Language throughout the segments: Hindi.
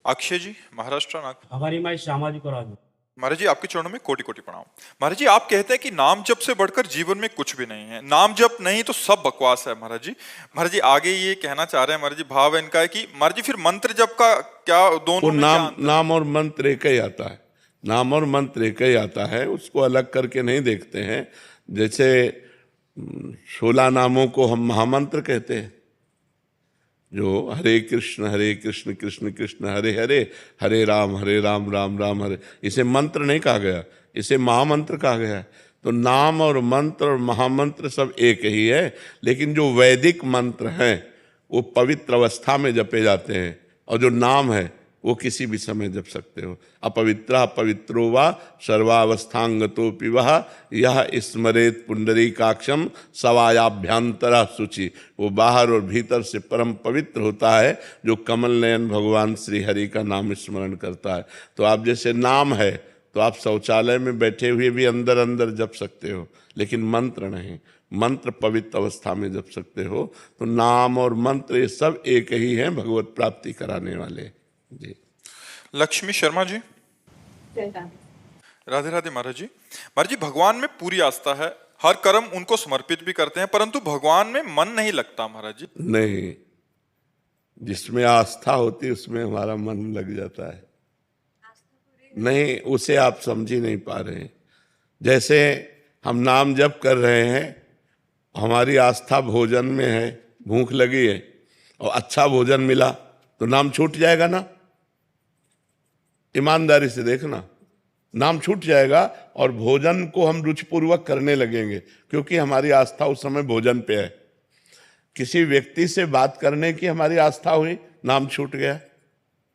अक्षय जी, महाराष्ट्र नागपुर। हमारी माई श्यामाजी को राजू। महाराज जी, आपके चरणों में कोटि कोटि प्रणाम। महाराज जी, आप कहते हैं कि नाम जप से बढ़कर जीवन में कुछ भी नहीं है, नाम जप नहीं तो सब बकवास है। महाराज जी, आगे ये कहना चाह रहे हैं, महाराज जी भाव इनका है कि महाराज जी फिर मंत्र जप का क्या, दोनों वो में क्या नाम अंतर? नाम और मंत्र एक ही आता है। नाम और मंत्र एक ही आता है, उसको अलग करके नहीं देखते हैं। जैसे 16 नामों को हम महामंत्र कहते हैं, जो हरे कृष्ण कृष्ण कृष्ण हरे हरे, हरे राम राम राम हरे, इसे मंत्र नहीं कहा गया, इसे महामंत्र कहा गया है। तो नाम और मंत्र और महामंत्र सब एक ही है, लेकिन जो वैदिक मंत्र हैं वो पवित्र अवस्था में जपे जाते हैं, और जो नाम है वो किसी भी समय जप सकते हो। अपवित्र पवित्रो वा सर्वावस्थांगतोपि वह यह स्मरेत पुंडरीकाक्षम सवायाभ्यंतरा शुचि। वो बाहर और भीतर से परम पवित्र होता है जो कमल नयन भगवान श्री हरि का नाम स्मरण करता है। तो आप जैसे नाम है तो आप शौचालय में बैठे हुए भी अंदर अंदर जप सकते हो, लेकिन मंत्र नहीं। मंत्र पवित्र अवस्था में जप सकते हो। तो नाम और मंत्र ये सब एक ही हैं, भगवत प्राप्ति कराने वाले जी। लक्ष्मी शर्मा जी, राधे राधे। महाराज जी भगवान में पूरी आस्था है, हर कर्म उनको समर्पित भी करते हैं, परंतु भगवान में मन नहीं लगता। महाराज जी नहीं, जिसमें आस्था होती है उसमें हमारा मन लग जाता है। नहीं, उसे आप समझ ही नहीं पा रहे हैं। जैसे हम नाम जप कर रहे हैं, हमारी आस्था भोजन में है, भूख लगी है और अच्छा भोजन मिला तो नाम छूट जाएगा ना? ईमानदारी से देखना, नाम छूट जाएगा और भोजन को हम रुचिपूर्वक करने लगेंगे, क्योंकि हमारी आस्था उस समय भोजन पे है। किसी व्यक्ति से बात करने की हमारी आस्था हुई, नाम छूट गया,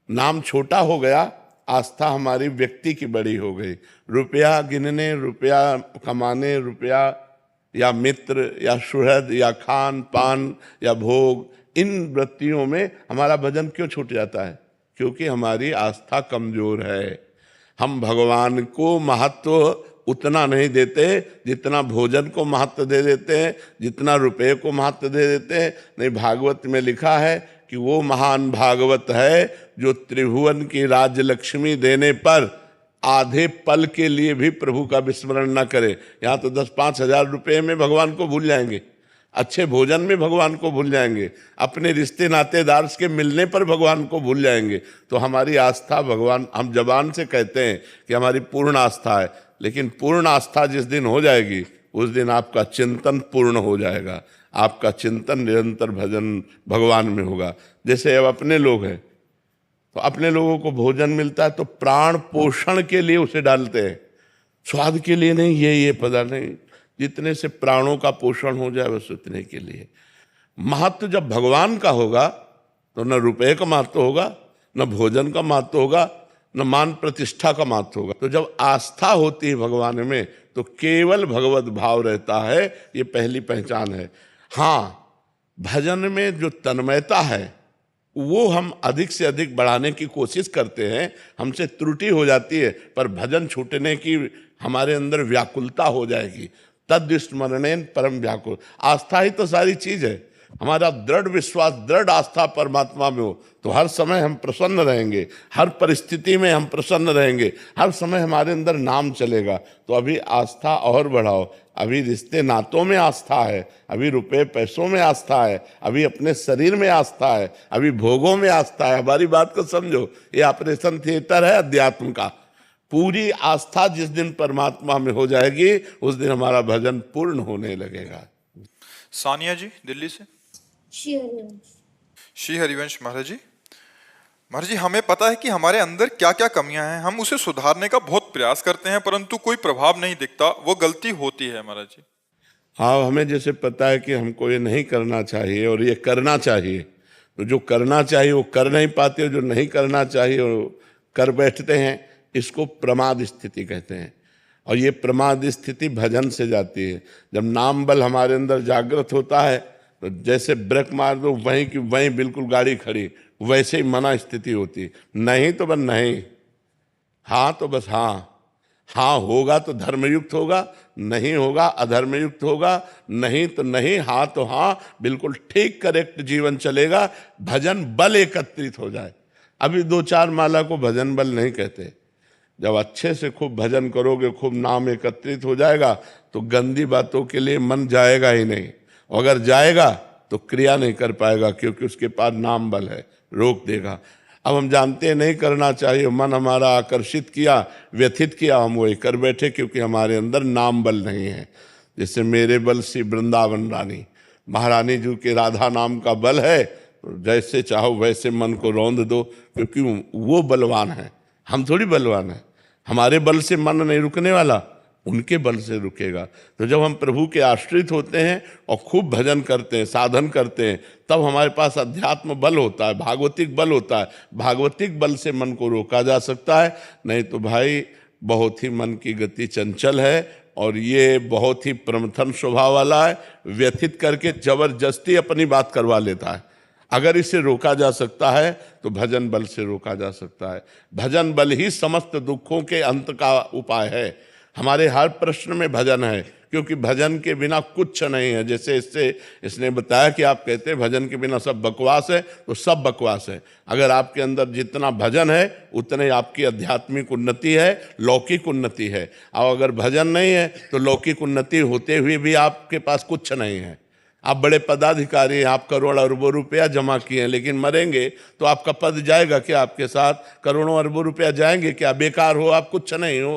नाम छोटा हो गया, आस्था हमारी व्यक्ति की बड़ी हो गई। रुपया गिनने, रुपया कमाने, रुपया या मित्र या सुहृद या खान पान या भोग, इन वृत्तियों में हमारा भजन क्यों छूट जाता है? क्योंकि हमारी आस्था कमजोर है। हम भगवान को महत्व उतना नहीं देते जितना भोजन को महत्व दे देते हैं, जितना रुपये को महत्व दे देते हैं। नहीं, भागवत में लिखा है कि वो महान भागवत है जो त्रिभुवन की राजलक्ष्मी देने पर आधे पल के लिए भी प्रभु का विस्मरण न करे। यहाँ तो 10-5 हजार रुपये में भगवान को भूल जाएंगे, अच्छे भोजन में भगवान को भूल जाएंगे, अपने रिश्ते नातेदार के मिलने पर भगवान को भूल जाएंगे। तो हमारी आस्था भगवान, हम जबान से कहते हैं कि हमारी पूर्ण आस्था है, लेकिन पूर्ण आस्था जिस दिन हो जाएगी उस दिन आपका चिंतन पूर्ण हो जाएगा, आपका चिंतन निरंतर भजन भगवान में होगा। जैसे अब अपने लोग हैं तो अपने लोगों को भोजन मिलता है तो प्राण पोषण के लिए उसे डालते हैं, स्वाद के लिए नहीं, ये पदार्थ नहीं। जितने से प्राणों का पोषण हो जाए बस उतने के लिए। महत्व जब भगवान का होगा तो न रुपए का महत्व होगा, न भोजन का महत्व होगा, न मान प्रतिष्ठा का महत्व होगा। तो जब आस्था होती है भगवान में तो केवल भगवत भाव रहता है, ये पहली पहचान है। हाँ, भजन में जो तन्मयता है वो हम अधिक से अधिक बढ़ाने की कोशिश करते हैं, हमसे त्रुटि हो जाती है, पर भजन छूटने की हमारे अंदर व्याकुलता हो जाएगी। तद स्मरणेन परम व्याकुल। आस्था ही तो सारी चीज है। हमारा दृढ़ विश्वास, दृढ़ आस्था परमात्मा में हो तो हर समय हम प्रसन्न रहेंगे, हर परिस्थिति में हम प्रसन्न रहेंगे, हर समय हमारे अंदर नाम चलेगा। तो अभी आस्था और बढ़ाओ। अभी रिश्ते नातों में आस्था है, अभी रुपए पैसों में आस्था है, अभी अपने शरीर में आस्था है, अभी भोगों में आस्था है। हमारी बात को समझो, ये ऑपरेशन थिएटर है अध्यात्म का। पूरी आस्था जिस दिन परमात्मा में हो जाएगी उस दिन हमारा भजन पूर्ण होने लगेगा। सानिया जी, दिल्ली से। श्री हरिवंश। महाराज जी हमें पता है कि हमारे अंदर क्या क्या कमियां हैं, हम उसे सुधारने का बहुत प्रयास करते हैं, परंतु कोई प्रभाव नहीं दिखता, वो गलती होती है। महाराज जी हाँ, हमें जैसे पता है कि हमको ये नहीं करना चाहिए और ये करना चाहिए, तो जो करना चाहिए वो कर नहीं पाते, जो नहीं करना चाहिए वो कर बैठते हैं। इसको प्रमाद स्थिति कहते हैं। और ये प्रमाद स्थिति भजन से जाती है। जब नाम बल हमारे अंदर जागृत होता है तो जैसे ब्रेक मार दो वहीं की वहीं बिल्कुल गाड़ी खड़ी, वैसे ही मना स्थिति होती है। नहीं तो बस नहीं, हाँ तो बस हाँ, हाँ होगा तो धर्मयुक्त होगा, नहीं होगा अधर्मयुक्त होगा, नहीं तो नहीं, हाँ तो हाँ, बिल्कुल ठीक करेक्ट जीवन चलेगा। भजन बल एकत्रित हो जाए, अभी 2-4 माला को भजन बल नहीं कहते। जब अच्छे से खूब भजन करोगे, खूब नाम एकत्रित हो जाएगा, तो गंदी बातों के लिए मन जाएगा ही नहीं। अगर जाएगा तो क्रिया नहीं कर पाएगा, क्योंकि उसके पास नाम बल है, रोक देगा। अब हम जानते हैं नहीं करना चाहिए, मन हमारा आकर्षित किया, व्यथित किया, हम वही कर बैठे, क्योंकि हमारे अंदर नाम बल नहीं है। जैसे मेरे बल से वृंदावन रानी, महारानी जी के राधा नाम का बल है, तो जैसे चाहो वैसे मन को रौंद दो, क्योंकि वो बलवान है, हम थोड़ी बलवान है। हमारे बल से मन नहीं रुकने वाला, उनके बल से रुकेगा। तो जब हम प्रभु के आश्रित होते हैं और खूब भजन करते हैं, साधन करते हैं, तब हमारे पास अध्यात्म बल होता है, भागवतिक बल होता है। भागवतिक बल से मन को रोका जा सकता है, नहीं तो भाई बहुत ही मन की गति चंचल है, और ये बहुत ही प्रमथन स्वभाव वाला है, व्यथित करके जबरदस्ती अपनी बात करवा लेता है। अगर इसे रोका जा सकता है तो भजन बल से रोका जा सकता है। भजन बल ही समस्त दुखों के अंत का उपाय है। हमारे हर प्रश्न में भजन है, क्योंकि भजन के बिना कुछ नहीं है। जैसे इसने बताया कि आप कहते हैं भजन के बिना सब बकवास है, तो सब बकवास है। अगर आपके अंदर जितना भजन है उतने आपकी आध्यात्मिक उन्नति है, लौकिक उन्नति है। और अगर भजन नहीं है तो लौकिक उन्नति होते हुए भी आपके पास कुछ नहीं है। आप बड़े पदाधिकारी हैं, आप करोड़ अरबों रुपया जमा किए हैं, लेकिन मरेंगे तो आपका पद जाएगा क्या? आपके साथ करोड़ों अरबों रुपया जाएंगे क्या? बेकार हो, आप कुछ नहीं हो।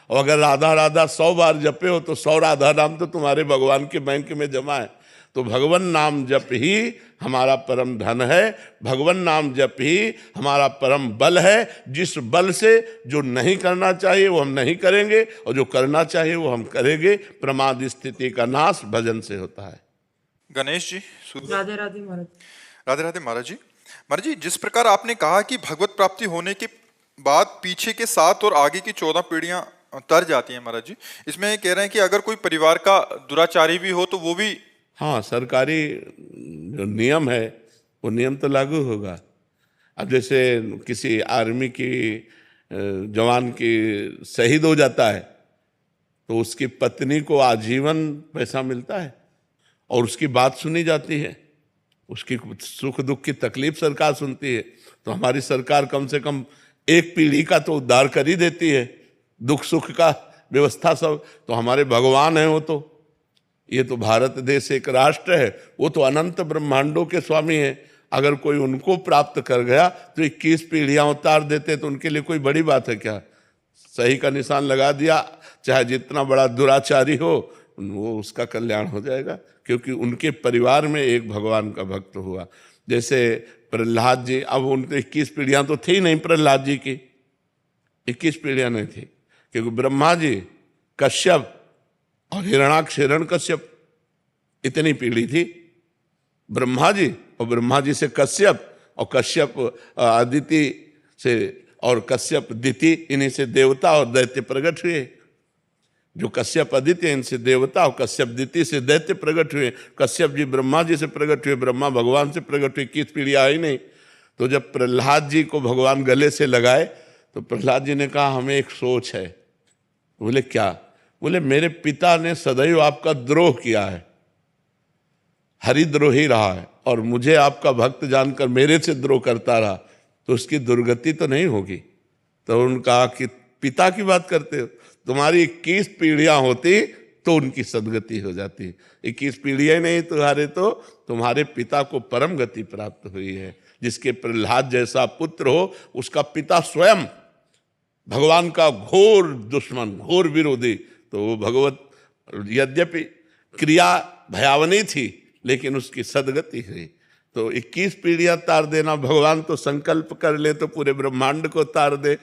और अगर राधा राधा 100 बार जपे हो तो 100 राधा नाम तो तुम्हारे भगवान के बैंक में जमा है। तो भगवान नाम जप ही हमारा परम धन है, भगवान नाम जप ही हमारा परम बल है, जिस बल से जो नहीं करना चाहिए वो हम नहीं करेंगे, और जो करना चाहिए वो हम करेंगे। प्रमाद स्थिति का नाश भजन से होता है। गणेश जी, राधे राधे महाराज। राधे राधे महाराज जी। महाराज जी, जिस प्रकार आपने कहा कि भगवत प्राप्ति होने के बाद पीछे के 7 और आगे की 14 पीढ़ियां तर जाती हैं महाराज जी, इसमें ये कह रहे हैं कि अगर कोई परिवार का दुराचारी भी हो तो वो भी, हाँ, सरकारी जो नियम है वो नियम तो लागू होगा। अब जैसे किसी आर्मी की जवान की शहीद हो जाता है तो उसकी पत्नी को आजीवन पैसा मिलता है, और उसकी बात सुनी जाती है, उसकी सुख दुख की तकलीफ सरकार सुनती है। तो हमारी सरकार कम से कम एक पीढ़ी का तो उद्धार कर ही देती है, दुख सुख का व्यवस्था सब। तो हमारे भगवान हैं वो तो। ये तो भारत देश एक राष्ट्र है, वो तो अनंत ब्रह्मांडों के स्वामी हैं। अगर कोई उनको प्राप्त कर गया तो 21 पीढ़ियां उतार देते, तो उनके लिए कोई बड़ी बात है क्या? सही का निशान लगा दिया, चाहे जितना बड़ा दुराचारी हो वो उसका कल्याण हो जाएगा, क्योंकि उनके परिवार में एक भगवान का भक्त हुआ। जैसे प्रहलाद जी, अब उनके 21 पीढ़ियां तो थी नहीं, प्रहलाद जी की 21 पीढ़ियां नहीं थी, क्योंकि ब्रह्मा जी, कश्यप और हिरणाक्ष हिरण्यकश्यप, इतनी पीढ़ी थी। ब्रह्मा जी और ब्रह्मा जी से कश्यप, और कश्यप अदिति से, और कश्यप दिति, इन्हीं से देवता और दैत्य प्रकट हुए। जो कश्यप आदित्य, इनसे देवता, और कश्यप दिति से दैत्य प्रकट हुए। कश्यप जी ब्रह्मा जी से प्रकट हुए, ब्रह्मा भगवान से प्रकट हुए। 21 पीढ़ियां आई नहीं। तो जब प्रहलाद जी को भगवान गले से लगाए तो प्रहलाद जी ने कहा हमें एक सोच है। बोले क्या? बोले मेरे पिता ने सदैव आपका द्रोह किया है, हरिद्रोही रहा है, और मुझे आपका भक्त जानकर मेरे से द्रोह करता रहा, तो उसकी दुर्गति तो नहीं होगी। तो उन्होंने कहा कि पिता की बात करते हो, तुम्हारी 21 पीढ़ियां होती तो उनकी सदगति हो जाती। 21 पीढ़ियां नहीं तुम्हारे, तो तुम्हारे पिता को परम गति प्राप्त हुई है। जिसके प्रहलाद जैसा पुत्र हो, उसका पिता स्वयं भगवान का घोर दुश्मन, घोर विरोधी, तो वो भगवत, यद्यपि क्रिया भयावनी थी लेकिन उसकी सदगति हुई। तो 21 पीढ़ियां तार देना, भगवान तो संकल्प कर ले तो पूरे ब्रह्मांड को तार दे,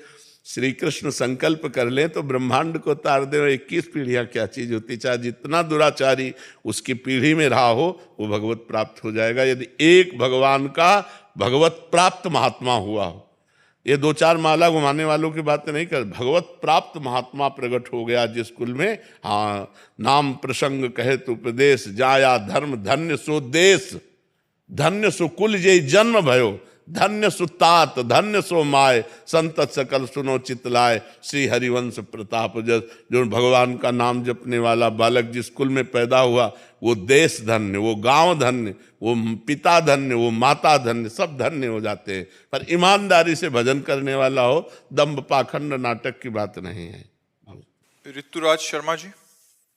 श्री कृष्ण संकल्प कर ले तो ब्रह्मांड को तार दे। 21 पीढ़ियां क्या चीज होती? चाहे जितना दुराचारी उसकी पीढ़ी में रहा हो वो भगवत प्राप्त हो जाएगा, यदि एक भगवान का भगवत प्राप्त महात्मा हुआ हो। ये 2-4 माला घुमाने वालों की बात नहीं कर, भगवत प्राप्त महात्मा प्रकट हो गया जिस कुल में, हाँ, नाम प्रसंग कहे तो उपदेश, जाया धर्म धन्य सो देश, धन्य सो कुल जे जन्म भयो, धन्य सुतात धन्य सो माय, संतत सकल सुनो चितलाय, श्री हरिवंश प्रताप जस। जो भगवान का नाम जपने वाला बालक जिस कुल में पैदा हुआ, वो देश धन्य, वो गांव धन्य, वो पिता धन्य, वो माता धन्य, सब धन्य हो जाते हैं। पर ईमानदारी से भजन करने वाला हो, दंभ पाखंड नाटक की बात नहीं है। ऋतुराज शर्मा जी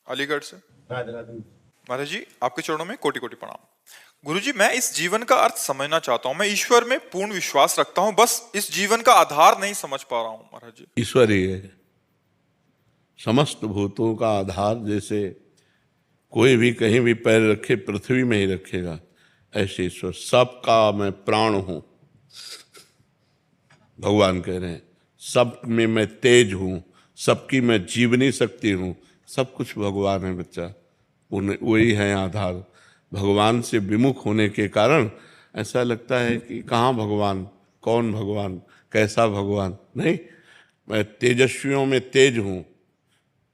अलीगढ़ से। महाराज जी आपके चरणों में कोटि कोटि प्रणाम। गुरुजी, मैं इस जीवन का अर्थ समझना चाहता हूँ। मैं ईश्वर में पूर्ण विश्वास रखता हूँ, बस इस जीवन का आधार नहीं समझ पा रहा हूँ महाराज जी। ईश्वर ही है समस्त भूतों का आधार। जैसे कोई भी कहीं भी पैर रखे पृथ्वी में ही रखेगा, ऐसे ईश्वर सबका मैं प्राण हूं। भगवान कह रहे हैं सब में मैं तेज हूं, सबकी मैं जीवनी शक्ति हूं। सब कुछ भगवान है बच्चा, वही है आधार। भगवान से विमुख होने के कारण ऐसा लगता है कि कहाँ भगवान, कौन भगवान, कैसा भगवान। नहीं, मैं तेजस्वियों में तेज हूँ,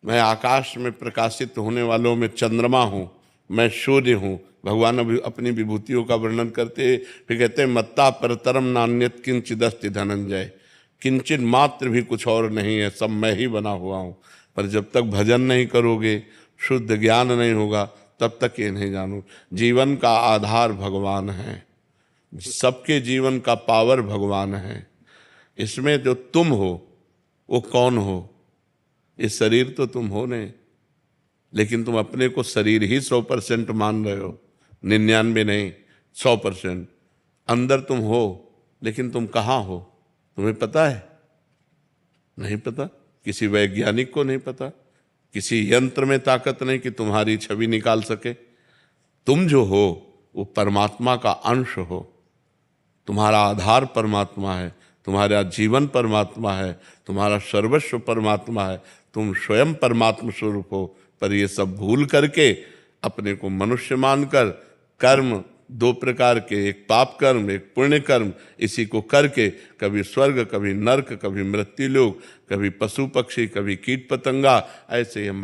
मैं आकाश में प्रकाशित होने वालों में चंद्रमा हूँ, मैं सूर्य हूँ। भगवान अभी अपनी विभूतियों का वर्णन करते फिर कहते हैं मत्ता परतरम नान्यत किंचिदस्ति धनंजय, किंचित मात्र भी कुछ और नहीं है, सब मैं ही बना हुआ हूँ। पर जब तक भजन नहीं करोगे, शुद्ध ज्ञान नहीं होगा, तब तक ये नहीं जानो। जीवन का आधार भगवान है, सबके जीवन का पावर भगवान है। इसमें जो तुम हो वो कौन हो? ये शरीर तो तुम हो नहीं, लेकिन तुम अपने को शरीर ही 100% मान रहे हो, 99 नहीं, 100%। अंदर तुम हो, लेकिन तुम कहाँ हो तुम्हें पता है? नहीं पता। किसी वैज्ञानिक को नहीं पता, किसी यंत्र में ताकत नहीं कि तुम्हारी छवि निकाल सके। तुम जो हो वो परमात्मा का अंश हो, तुम्हारा आधार परमात्मा है, तुम्हारा जीवन परमात्मा है, तुम्हारा सर्वस्व परमात्मा है, तुम स्वयं परमात्मा स्वरूप हो। पर ये सब भूल करके अपने को मनुष्य मानकर कर्म 2 प्रकार के, एक पाप कर्म एक पुण्य कर्म, इसी को करके कभी स्वर्ग कभी नरक, कभी मृत्युलोक, कभी पशु पक्षी, कभी कीट पतंगा, ऐसे हम